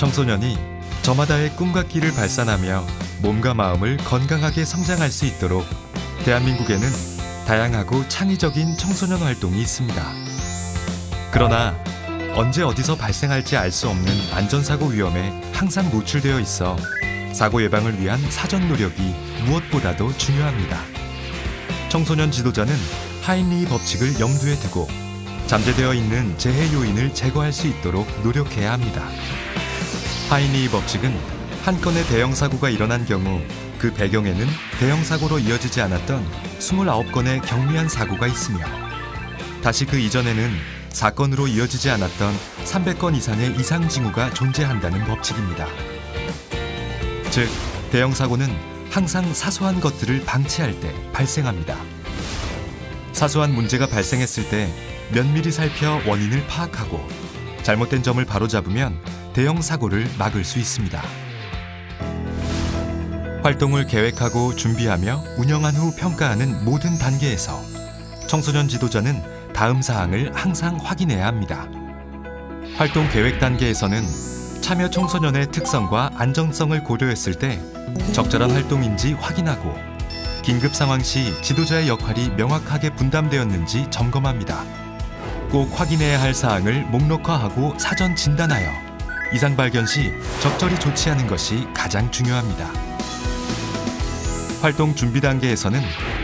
청소년이 저마다의 꿈과 끼를 발산하며 몸과 마음을 건강하게 성장할 수 있도록 대한민국에는 다양하고 창의적인 청소년 활동이 있습니다. 그러나 언제 어디서 발생할지 알 수 없는 안전사고 위험에 항상 노출되어 있어 사고 예방을 위한 사전 노력이 무엇보다도 중요합니다. 청소년 지도자는 하임리히 법칙을 염두에 두고 잠재되어 있는 재해 요인을 제거할 수 있도록 노력해야 합니다. 하임리히 법칙은 한 건의 대형 사고가 일어난 경우 그 배경에는 대형 사고로 이어지지 않았던 29건의 경미한 사고가 있으며 다시 그 이전에는 사건으로 이어지지 않았던 300건 이상의 이상 징후가 존재한다는 법칙입니다. 즉, 대형 사고는 항상 사소한 것들을 방치할 때 발생합니다. 사소한 문제가 발생했을 때 면밀히 살펴 원인을 파악하고 잘못된 점을 바로잡으면 대형 사고를 막을 수 있습니다. 활동을 계획하고 준비하며 운영한 후 평가하는 모든 단계에서 청소년 지도자는 다음 사항을 항상 확인해야 합니다. 활동 계획 단계에서는 참여 청소년의 특성과 안정성을 고려했을 때 적절한 활동인지 확인하고 긴급 상황 시 지도자의 역할이 명확하게 분담되었는지 점검합니다. 꼭 확인해야 할 사항을 목록화하고 사전 진단하여 이상 발견 시 적절히 조치하는 것이 가장 중요합니다. 활동 준비 단계에서는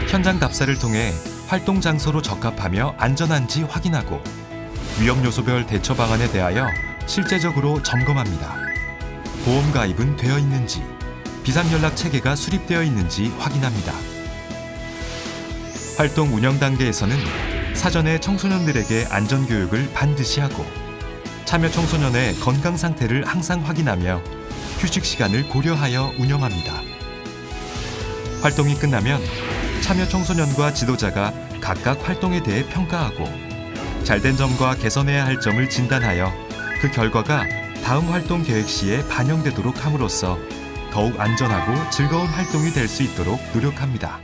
현장 답사를 통해 활동 장소로 적합하며 안전한지 확인하고 위험 요소별 대처 방안에 대하여 실제적으로 점검합니다. 보험 가입은 되어 있는지, 비상연락 체계가 수립되어 있는지 확인합니다. 활동 운영 단계에서는 사전에 청소년들에게 안전교육을 반드시 하고 참여 청소년의 건강 상태를 항상 확인하며 휴식 시간을 고려하여 운영합니다. 활동이 끝나면 참여 청소년과 지도자가 각각 활동에 대해 평가하고 잘된 점과 개선해야 할 점을 진단하여 그 결과가 다음 활동 계획 시에 반영되도록 함으로써 더욱 안전하고 즐거운 활동이 될 수 있도록 노력합니다.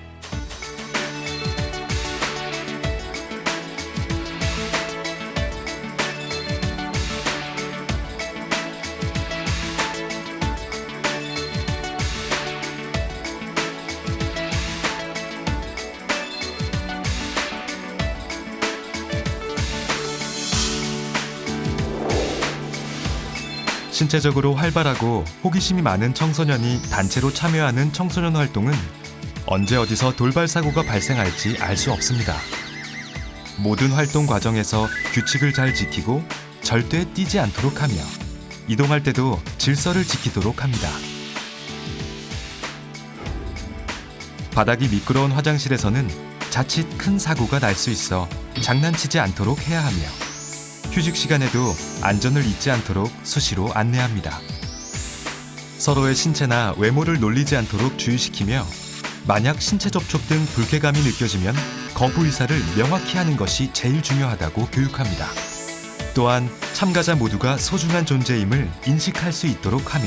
신체적으로 활발하고 호기심이 많은 청소년이 단체로 참여하는 청소년 활동은 언제 어디서 돌발 사고가 발생할지 알 수 없습니다. 모든 활동 과정에서 규칙을 잘 지키고 절대 뛰지 않도록 하며 이동할 때도 질서를 지키도록 합니다. 바닥이 미끄러운 화장실에서는 자칫 큰 사고가 날 수 있어 장난치지 않도록 해야 하며 휴식 시간에도 안전을 잊지 않도록 수시로 안내합니다. 서로의 신체나 외모를 놀리지 않도록 주의시키며 만약 신체 접촉 등 불쾌감이 느껴지면 거부 의사를 명확히 하는 것이 제일 중요하다고 교육합니다. 또한 참가자 모두가 소중한 존재임을 인식할 수 있도록 하며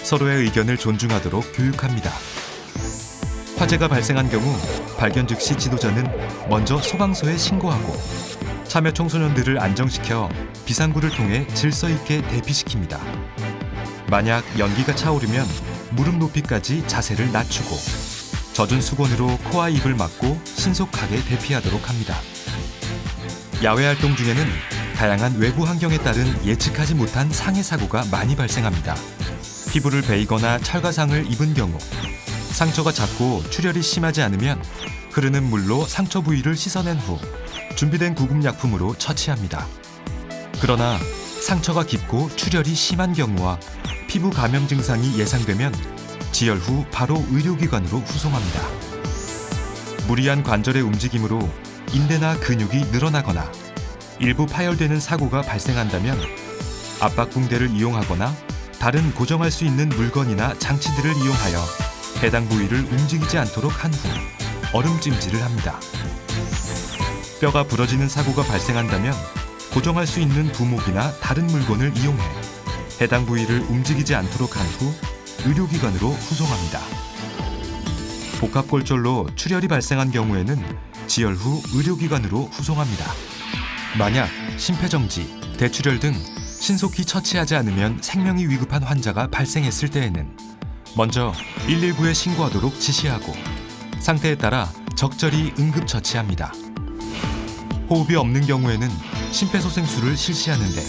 서로의 의견을 존중하도록 교육합니다. 화재가 발생한 경우 발견 즉시 지도자는 먼저 소방서에 신고하고 참여 청소년들을 안정시켜 비상구를 통해 질서 있게 대피시킵니다. 만약 연기가 차오르면 무릎 높이까지 자세를 낮추고 젖은 수건으로 코와 입을 막고 신속하게 대피하도록 합니다. 야외 활동 중에는 다양한 외부 환경에 따른 예측하지 못한 상해 사고가 많이 발생합니다. 피부를 베이거나 철가상을 입은 경우 상처가 작고 출혈이 심하지 않으면 흐르는 물로 상처 부위를 씻어낸 후 준비된 구급약품으로 처치합니다. 그러나 상처가 깊고 출혈이 심한 경우와 피부 감염 증상이 예상되면 지혈 후 바로 의료기관으로 후송합니다. 무리한 관절의 움직임으로 인대나 근육이 늘어나거나 일부 파열되는 사고가 발생한다면 압박붕대를 이용하거나 다른 고정할 수 있는 물건이나 장치들을 이용하여 해당 부위를 움직이지 않도록 한 후 얼음찜질을 합니다. 뼈가 부러지는 사고가 발생한다면 고정할 수 있는 부목이나 다른 물건을 이용해 해당 부위를 움직이지 않도록 한 후 의료기관으로 후송합니다. 복합골절로 출혈이 발생한 경우에는 지혈 후 의료기관으로 후송합니다. 만약 심폐정지, 대출혈 등 신속히 처치하지 않으면 생명이 위급한 환자가 발생했을 때에는 먼저 119에 신고하도록 지시하고 상태에 따라 적절히 응급처치합니다. 호흡이 없는 경우에는 심폐소생술을 실시하는데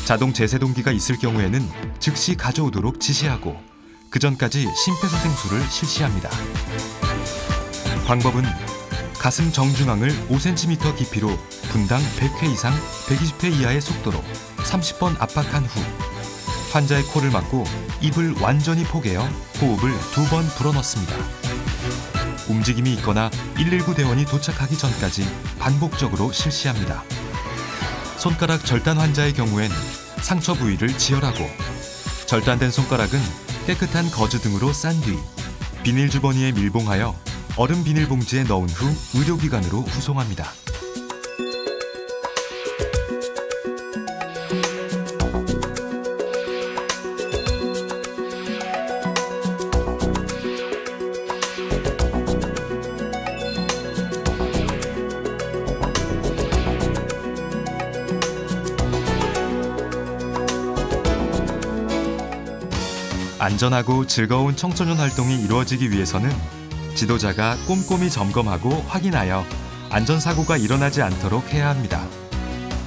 자동 제세동기가 있을 경우에는 즉시 가져오도록 지시하고 그 전까지 심폐소생술을 실시합니다. 방법은 가슴 정중앙을 5cm 깊이로 분당 100회 이상 120회 이하의 속도로 30번 압박한 후 환자의 코를 막고 입을 완전히 포개어 호흡을 2번 불어넣습니다. 움직임이 있거나 119 대원이 도착하기 전까지 반복적으로 실시합니다. 손가락 절단 환자의 경우엔 상처 부위를 지혈하고 절단된 손가락은 깨끗한 거즈 등으로 싼 뒤 비닐 주머니에 밀봉하여 얼음 비닐봉지에 넣은 후 의료기관으로 후송합니다. 안전하고 즐거운 청소년 활동이 이루어지기 위해서는 지도자가 꼼꼼히 점검하고 확인하여 안전사고가 일어나지 않도록 해야 합니다.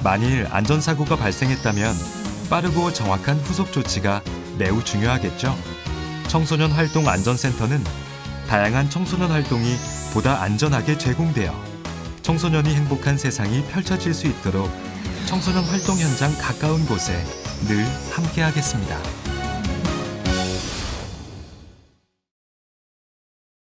만일 안전사고가 발생했다면 빠르고 정확한 후속 조치가 매우 중요하겠죠. 청소년 활동 안전센터는 다양한 청소년 활동이 보다 안전하게 제공되어 청소년이 행복한 세상이 펼쳐질 수 있도록 청소년 활동 현장 가까운 곳에 늘 함께하겠습니다.